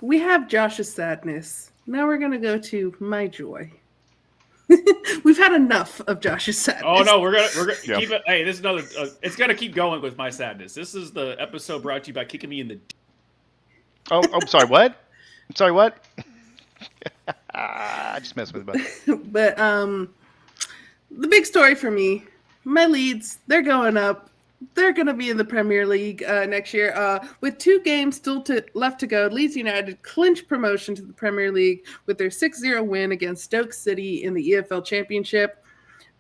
We have Josh's sadness. Now we're gonna go to my joy. We've had enough of Josh's Oh sadness. no, we're gonna Yeah. keep it. Hey, this is another. It's gonna keep going with my sadness. This is the episode brought to you by kicking me in the. Oh, sorry. What? Sorry. What? I just messed with you. But the big story for me, my Leeds, they're going up. They're going to be in the Premier League next year. With 2 games still left to go, Leeds United clinched promotion to the Premier League with their 6-0 win against Stoke City in the EFL Championship.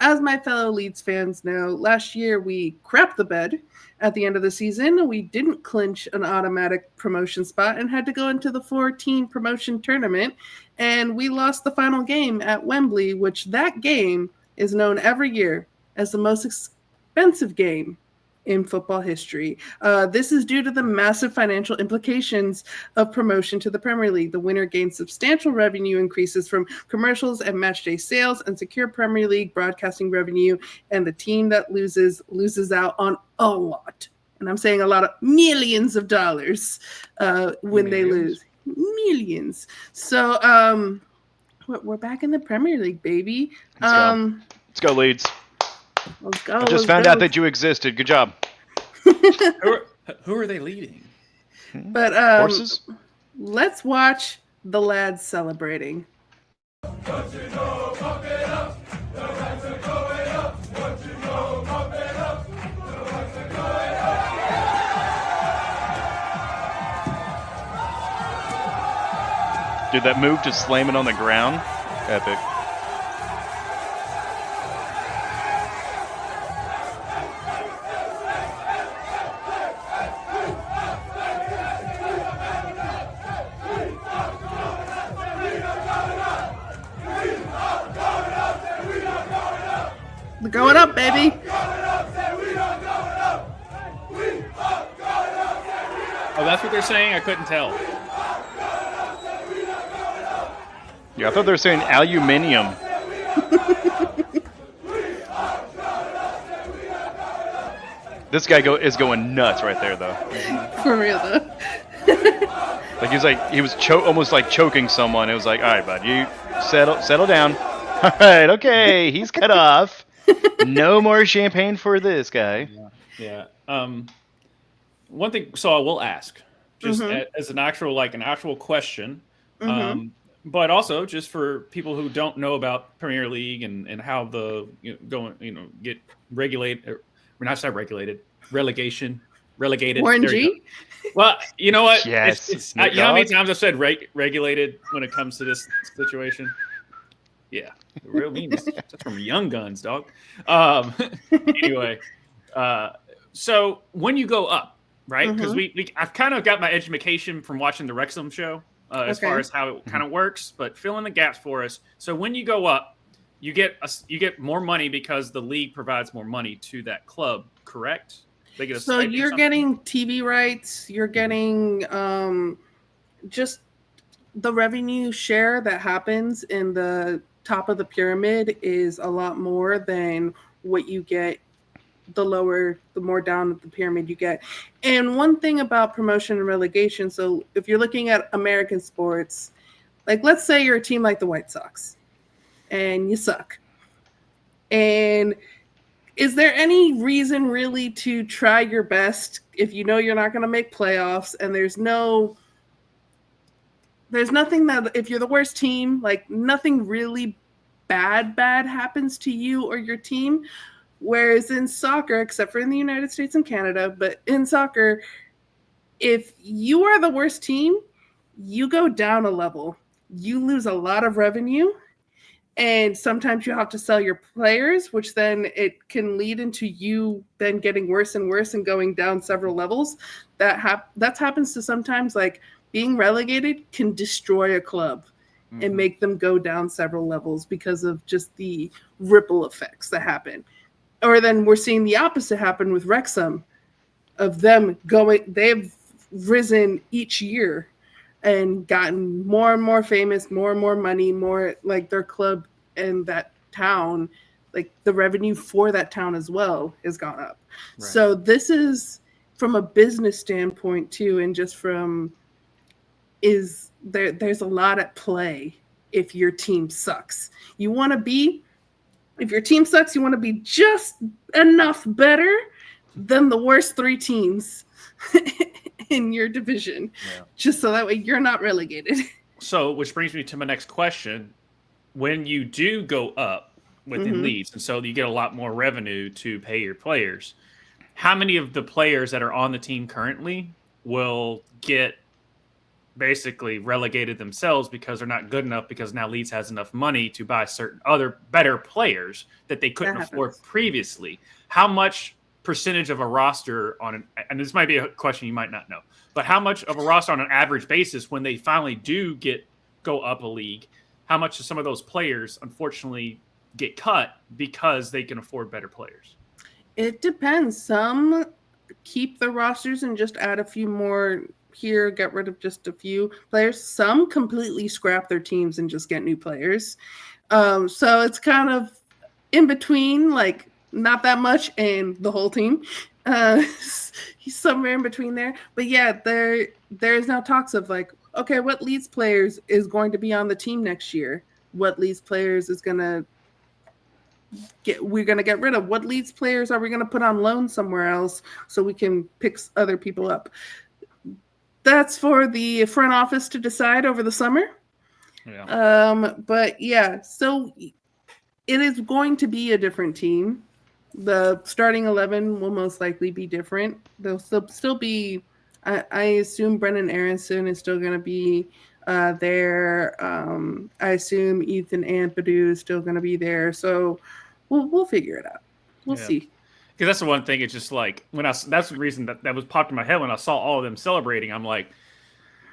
As my fellow Leeds fans know, last year we crapped the bed at the end of the season. We didn't clinch an automatic promotion spot and had to go into the 14 promotion tournament. And we lost the final game at Wembley, which that game is known every year as the most expensive game in football history. This is due to the massive financial implications of promotion to the Premier League. The winner gains substantial revenue increases from commercials and matchday sales and secure Premier League broadcasting revenue, and the team that loses out on a lot. And I'm saying a lot of millions of dollars when they lose. Millions. So we're back in the Premier League, baby. Let's go, Leeds. Let's go. I just found out that you existed. Good job. Who are they leading? But Horses? let's watch the lads celebrating. Dude, that move to slam it on the ground, epic. We're going up, baby. Oh, that's what they're saying. I couldn't tell. Yeah, I thought they were saying aluminium. This guy is going nuts right there, though. For real, though. Like he was almost like choking someone. It was like, all right, bud, you settle down. All right, okay, he's cut off. No more champagne for this guy. Yeah. One thing. So I will ask, just as an actual question. But also just for people who don't know about Premier League and how the get regulated, or not regulated, relegated. Warren G? Well, you know what? Yes. It's you know how many times I've said regulated when it comes to this situation? Yeah, the real means that's from Young Guns, dog. Anyway, so when you go up, right? Because I've kind of got my education from watching the Wrexham show. As far as how it kind of works, but fill in the gaps for us. So when you go up, you get more money because the league provides more money to that club, correct? They get So you're getting TV rights, you're getting just the revenue share that happens in the top of the pyramid is a lot more than what you get the more down the pyramid you get. And one thing about promotion and relegation, so if you're looking at American sports, like let's say you're a team like the White Sox and you suck. And is there any reason really to try your best if you know you're not going to make playoffs and there's nothing that, if you're the worst team, like nothing really bad happens to you or your team? Whereas in soccer, except for in the United States and Canada, but in soccer, if you are the worst team, you go down a level. You lose a lot of revenue, and sometimes you have to sell your players, which then it can lead into you then getting worse and worse and going down several levels. That happens to sometimes, like being relegated can destroy a club and make them go down several levels because of just the ripple effects that happen. Or then we're seeing the opposite happen with Wrexham, of them they've risen each year and gotten more and more famous, more and more money, more like their club and that town, like the revenue for that town as well has gone up. Right. So this is from a business standpoint too, and just from is there's a lot at play if your team sucks. You want to be if your team sucks, you want to be just enough better than the worst 3 teams in your division, just so that way you're not relegated. So, which brings me to my next question. When you do go up within Leeds, and so you get a lot more revenue to pay your players, how many of the players that are on the team currently will get basically relegated themselves because they're not good enough, because now Leeds has enough money to buy certain other better players that they couldn't afford previously? How much percentage of a roster and this might be a question you might not know, but how much of a roster on an average basis, when they finally do go up a league, how much of some of those players unfortunately get cut because they can afford better players? It depends. Some keep the rosters and just add a few more here, get rid of just a few players. Some completely scrap their teams and just get new players. So it's kind of in between, like not that much and the whole team. He's somewhere in between there. But yeah, there's now talks of like, okay, what Leeds players is going to be on the team next year? What Leeds players is we're going to get rid of? What Leeds players are we going to put on loan somewhere else so we can pick other people up? That's for the front office to decide over the summer. Yeah. But yeah, so it is going to be a different team. The starting 11 will most likely be different. There'll still be, I assume Brennan Aronson is still going to be there. I assume Ethan Ampadu is still going to be there. So we'll figure it out. We'll see. Because that's the one thing. It's just like that's the reason that was popped in my head when I saw all of them celebrating. I'm like,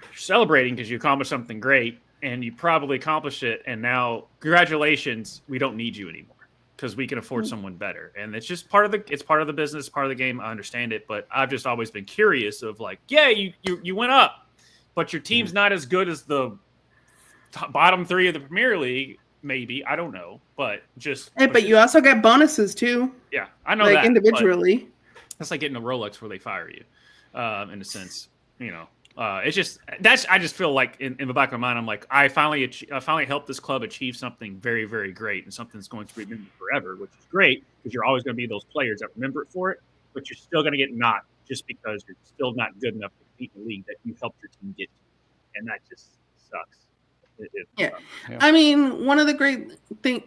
you're celebrating because you accomplished something great, and you probably accomplished it. And now, congratulations, we don't need you anymore because we can afford someone better. And it's just part of the business, part of the game. I understand it, but I've just always been curious of like, yeah, you went up, but your team's not as good as the bottom 3 of the Premier League. Maybe, I don't know, but but you also get bonuses too. Yeah, I know like that individually. That's like getting a Rolex where they fire you, in a sense. It's just I just feel like in the back of my mind, I'm like, I finally helped this club achieve something very, very great, and something that's going to be remembered forever, which is great because you're always going to be those players that remember it for it, but you're still going to get knocked just because you're still not good enough to compete in the league that you helped your team get to, and that just sucks. Yeah. I mean, one of the great think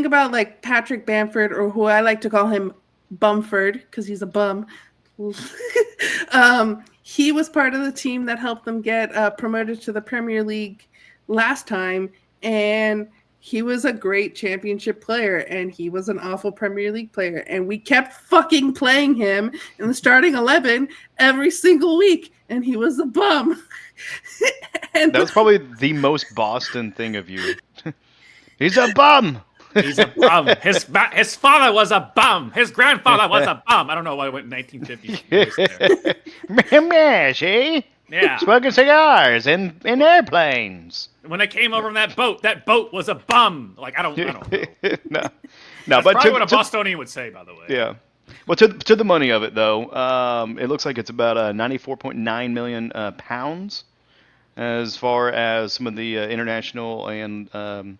about like Patrick Bamford, or who I like to call him Bumford because he's a bum. He was part of the team that helped them get promoted to the Premier League last time, and he was a great championship player, and he was an awful Premier League player, and we kept fucking playing him in the starting 11 every single week, and he was a bum. And that was probably the most Boston thing of you. He's a bum. He's a bum. His father was a bum. His grandfather was a bum. I don't know why it went 1950s. Mash, eh? Yeah. Smoking cigars in airplanes. When they came over on that boat was a bum. Like, I don't know. No, That's but probably what a Bostonian would say, by the way. Yeah. Well, to the money of it, though, it looks like it's about 94.9 million pounds, as far as some of the international and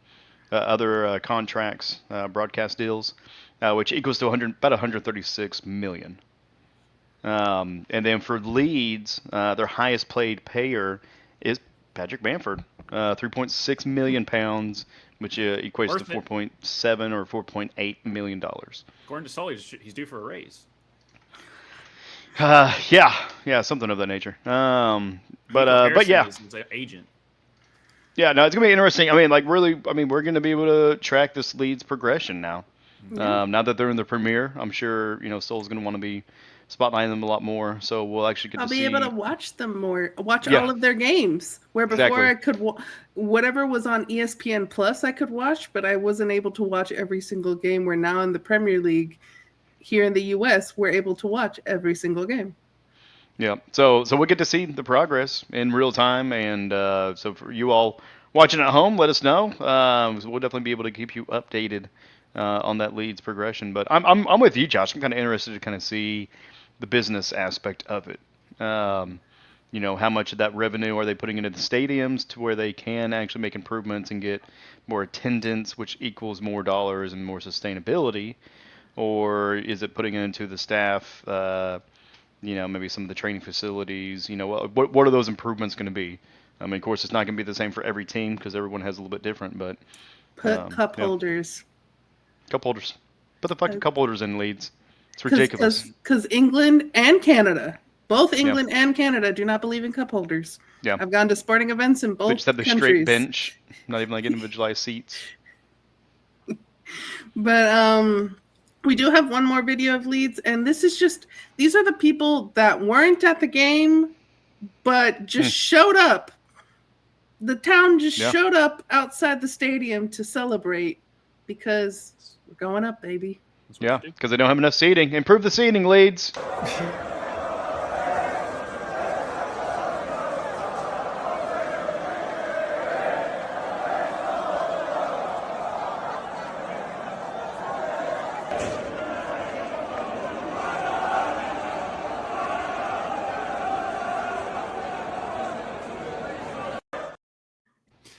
other contracts, broadcast deals, which equals to about 136 million. And then for Leeds, their highest paid payer is Patrick Bamford, 3.6 million pounds, which equates to 4.7 or 4.8 million dollars. According to Sully, he's due for a raise. Yeah, something of that nature. But yeah, is an agent. Yeah, no, it's gonna be interesting. I mean, like really, we're gonna be able to track this Leeds progression now. Now that they're in the Premier, I'm sure Sol's gonna want to be spotlighting them a lot more. So we'll actually get I'll to be see. able to watch them more, all of their games. Where before I could, whatever was on ESPN Plus, I could watch, but I wasn't able to watch every single game. Where now in the Premier League, here in the U.S., we're able to watch every single game. Yeah, so we'll get to see the progress in real time, and so for you all watching at home, let us know. We'll definitely be able to keep you updated on that Leeds progression. But I'm with you, Josh. I'm kind of interested to kind of see the business aspect of it. how much of that revenue are they putting into the stadiums to where they can actually make improvements and get more attendance, which equals more dollars and more sustainability, or is it putting it into the staff? Maybe some of the training facilities. What are those improvements going to be? I mean, of course, it's not going to be the same for every team because everyone has a little bit different. But Put cup holders. Cup holders. Put the fucking cup holders in Leeds. It's ridiculous. Because England and Canada, both England and Canada, do not believe in cup holders. Yeah. I've gone to sporting events in both They just have the countries. straight bench, not even like individualized seats. But we do have one more video of Leeds, and these are the people that weren't at the game, but just showed up. The town just showed up outside the stadium to celebrate because we're going up, baby. Yeah, because they don't have enough seating. Improve the seating, Leeds.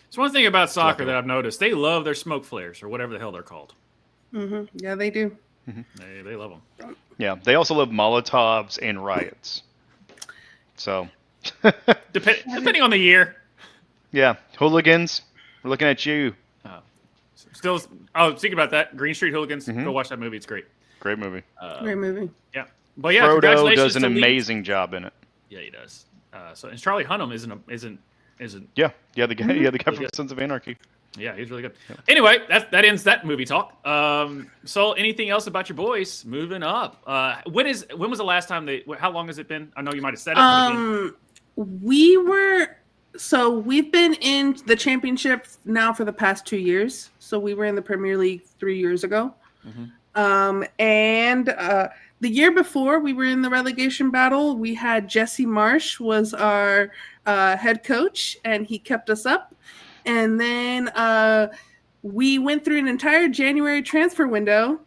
So one thing about soccer that I've noticed, they love their smoke flares or whatever the hell they're called. Mm-hmm. Yeah, they do. They love them. Yeah, they also love Molotovs and riots. So, depending on the year. Yeah, hooligans, we're looking at you. Speaking about that, Green Street Hooligans, go watch that movie. It's great. Great movie. Great movie. Yeah, but yeah, Frodo does an amazing job in it. Yeah, he does. And Charlie Hunnam isn't. Yeah, the guy from Sons of Anarchy. Yeah, he's really good. Yeah. Anyway, that ends that movie talk. So anything else about your boys moving up? When was the last time how long has it been? I know you might have said it. We've been in the championship now for the past 2 years. So we were in the Premier League 3 years ago. And the year before we were in the relegation battle, we had Jesse Marsh was our head coach, and he kept us up. And then we went through an entire January transfer window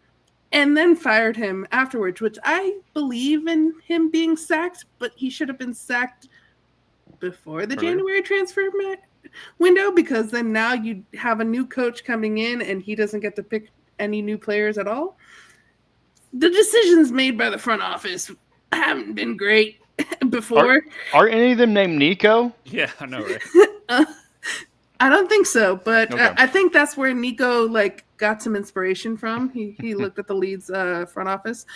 and then fired him afterwards, which I believe in him being sacked, but he should have been sacked before the January transfer window, because then now you have a new coach coming in and he doesn't get to pick any new players at all. The decisions made by the front office haven't been great before. Are any of them named Nico? Yeah, I know, right? I don't think so, but Okay. I think that's where Nico got some inspiration from. He looked at the Leeds front office,